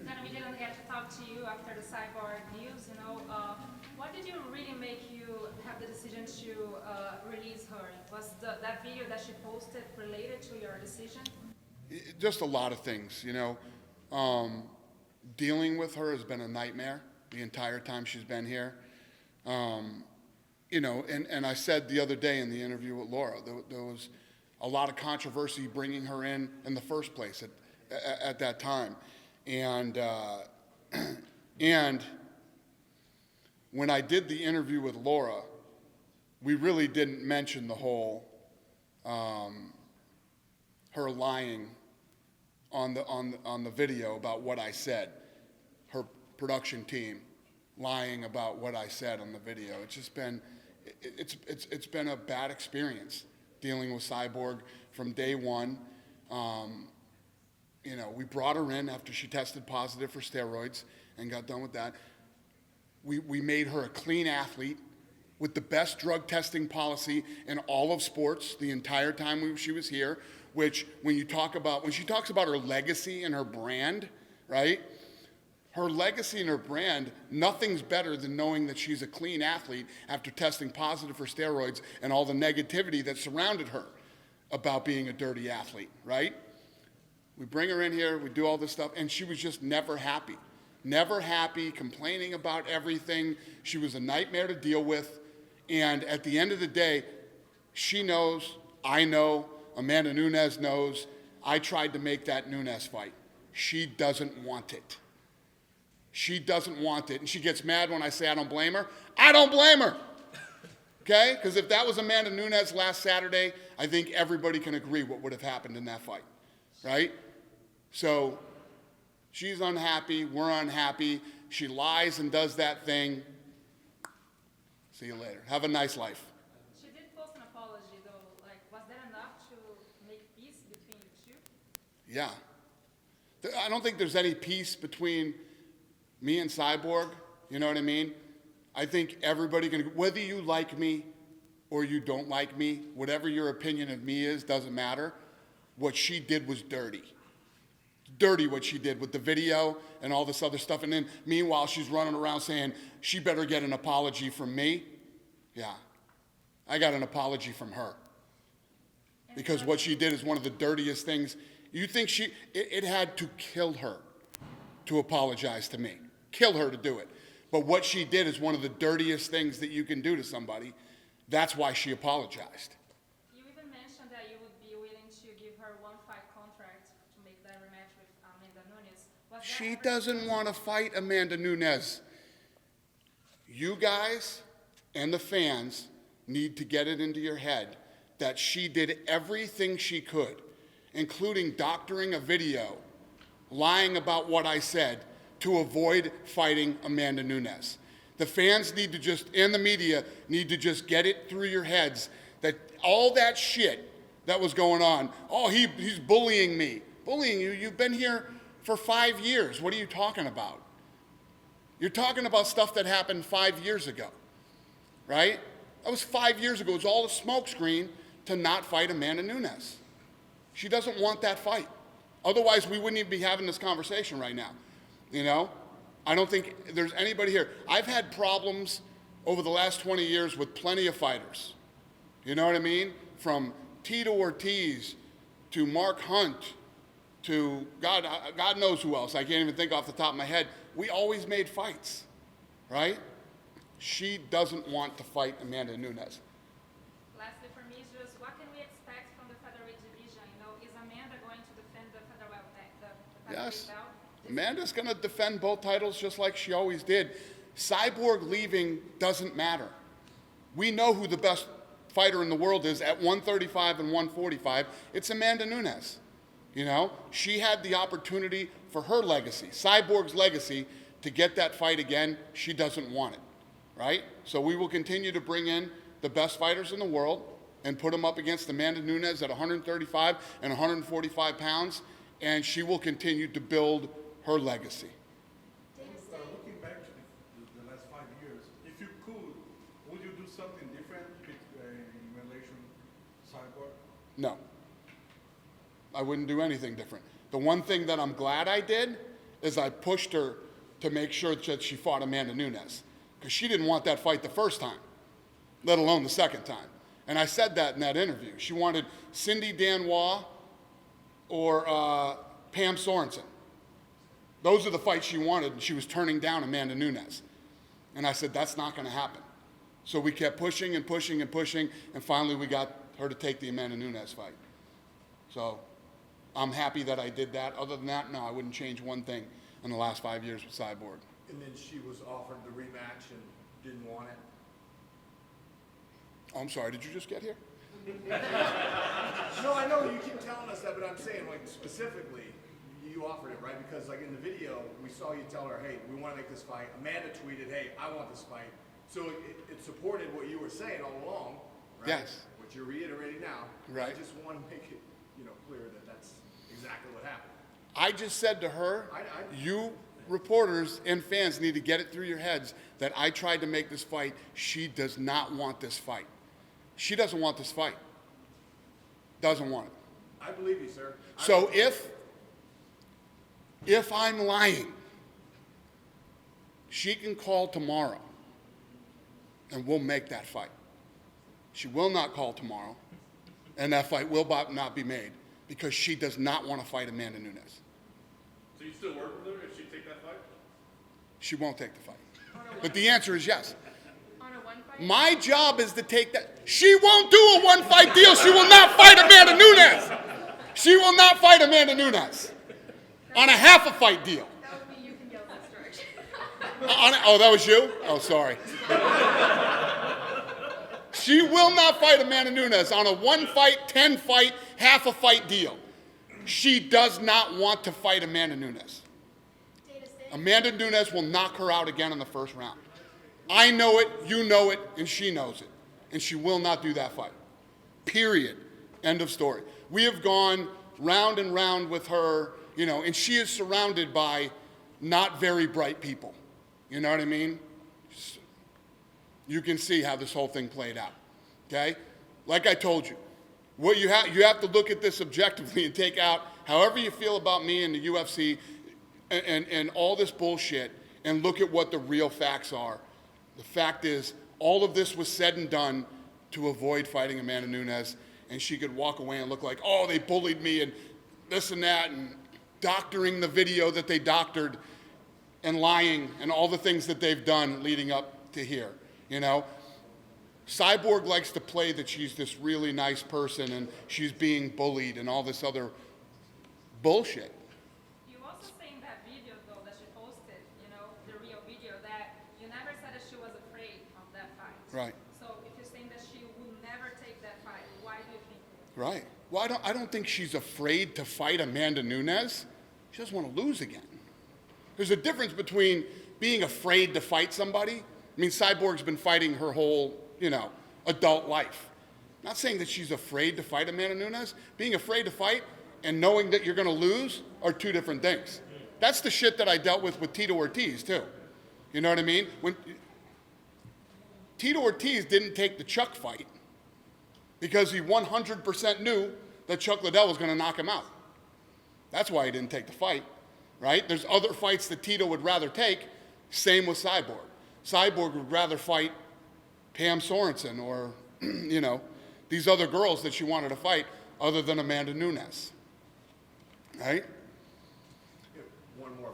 And we didn't get to talk to you after the Cyborg news, what did you really make you have the decision to release her? Was that video that she posted related to your decision? Just a lot of things, Dealing with her has been a nightmare the entire time she's been here. And I said the other day in the interview with Laura, there was a lot of controversy bringing her in the first place at that time. And when I did the interview with Laura, we really didn't mention the whole her lying on the video about what I said. Her production team lying about what I said on the video. It's just been it's been a bad experience dealing with Cyborg from day one. We brought her in after she tested positive for steroids and got done with that. We made her a clean athlete with the best drug testing policy in all of sports the entire time she was here, which when she talks about her legacy and her brand, right? Her legacy and her brand, nothing's better than knowing that she's a clean athlete after testing positive for steroids and all the negativity that surrounded her about being a dirty athlete, right? We bring her in here, we do all this stuff, and she was just never happy. Never happy, complaining about everything. She was a nightmare to deal with. And at the end of the day, she knows, I know, Amanda Nunes knows, I tried to make that Nunes fight. She doesn't want it. She doesn't want it. And she gets mad when I say I don't blame her. I don't blame her. Okay? Because if that was Amanda Nunes last Saturday, I think everybody can agree what would have happened in that fight. Right? So she's unhappy. We're unhappy. She lies and does that thing. See you later. Have a nice life. She did post an apology, though. Was that enough to make peace between you two? Yeah. I don't think there's any peace between me and Cyborg. You know what I mean? I think everybody can, whether you like me or you don't like me, whatever your opinion of me is, doesn't matter. What she did was dirty. Dirty what she did with the video and all this other stuff. And then meanwhile, she's running around saying she better get an apology from me. Yeah, I got an apology from her. Because what she did is one of the dirtiest things. You think it had to kill her to apologize to me. Kill her to do it. But what she did is one of the dirtiest things that you can do to somebody. That's why she apologized. You even mentioned that you would be willing to give her one fight contract to make that rematch with Amanda Nunes. She doesn't want to fight Amanda Nunes. You guys and the fans need to get it into your head that she did everything she could, including doctoring a video, lying about what I said, to avoid fighting Amanda Nunes. The fans need to just, and the media, need to just get it through your heads that all that shit that was going on, he's bullying me. Bullying you? You've been here for 5 years. What are you talking about? You're talking about stuff that happened 5 years ago, right? That was 5 years ago. It was all a smokescreen to not fight Amanda Nunes. She doesn't want that fight. Otherwise, we wouldn't even be having this conversation right now. I don't think there's anybody here. I've had problems over the last 20 years with plenty of fighters. You know what I mean? From Tito Ortiz to Mark Hunt to God knows who else. I can't even think off the top of my head. We always made fights, right? She doesn't want to fight Amanda Nunes. Lastly, for me, just what can we expect from the featherweight division? Is Amanda going to defend the featherweight Yes. belt? Amanda's going to defend both titles just like she always did. Cyborg leaving doesn't matter. We know who the best fighter in the world is at 135 and 145. It's Amanda Nunes. She had the opportunity for her legacy, Cyborg's legacy, to get that fight again. She doesn't want it, right? So we will continue to bring in the best fighters in the world and put them up against Amanda Nunes at 135 and 145 pounds, and she will continue to build her legacy. Looking back to the last 5 years, if you could, would you do something different in relation to Cyborg? No. I wouldn't do anything different. The one thing that I'm glad I did is I pushed her to make sure that she fought Amanda Nunes, because she didn't want that fight the first time, let alone the second time. And I said that in that interview. She wanted Cindy Danois or Pam Sorensen. Those are the fights she wanted, and she was turning down Amanda Nunes. And I said, that's not going to happen. So we kept pushing and pushing and pushing, and finally we got her to take the Amanda Nunes fight. So I'm happy that I did that. Other than that, no, I wouldn't change one thing in the last 5 years with Cyborg. And then she was offered the rematch and didn't want it. Oh, I'm sorry, did you just get here? No, I know you keep telling us that, but I'm saying, like, specifically, you offered it, right? Because, like, in the video, we saw you tell her, hey, we want to make this fight. Amanda tweeted, hey, I want this fight. So it supported what you were saying all along, right? Yes. What you're reiterating now. Right. I just want to make it, clear that that's exactly what happened. I just said to her, you reporters and fans need to get it through your heads that I tried to make this fight. She does not want this fight. She doesn't want this fight. Doesn't want it. I believe you, sir. So if I'm lying, she can call tomorrow and we'll make that fight. She will not call tomorrow, and that fight will not be made because she does not want to fight Amanda Nunes. So you still work with her if she take that fight? She won't take the fight. But the answer is yes. On a one fight? My job is to take that. She won't do a one-fight deal. She will not fight Amanda Nunes. She will not fight Amanda Nunes on a half-a-fight deal. That would mean you can yell this direction. Oh, that was you? Oh, sorry. She will not fight Amanda Nunes on a one-fight, 10-fight, half-a-fight deal. She does not want to fight Amanda Nunes. Amanda Nunes will knock her out again in the first round. I know it, you know it, and she knows it. And she will not do that fight. Period. End of story. We have gone round and round with her, and she is surrounded by not very bright people. You know what I mean? You can see how this whole thing played out. Okay? Like I told you, what you have to look at this objectively and take out however you feel about me and the UFC and all this bullshit and look at what the real facts are. The fact is, all of this was said and done to avoid fighting Amanda Nunes, and she could walk away and look like, oh, they bullied me and this and that, and doctoring the video that they doctored and lying and all the things that they've done leading up to here, Cyborg likes to play that she's this really nice person and she's being bullied and all this other bullshit. You also say in that video, though, that she posted, the real video, that you never said that she was afraid of that fight. Right. So if you're saying that she will never take that fight, why do you think that? Right. Well, I don't think she's afraid to fight Amanda Nunes. She doesn't want to lose again. There's a difference between being afraid to fight somebody. I mean, Cyborg's been fighting her whole, adult life. I'm not saying that she's afraid to fight Amanda Nunes. Being afraid to fight and knowing that you're going to lose are two different things. That's the shit that I dealt with Tito Ortiz, too. You know what I mean? When Tito Ortiz didn't take the Chuck fight because he 100% knew that Chuck Liddell was going to knock him out. That's why he didn't take the fight, right? There's other fights that Tito would rather take. Same with Cyborg. Cyborg would rather fight Pam Sorensen or, these other girls that she wanted to fight other than Amanda Nunes, right?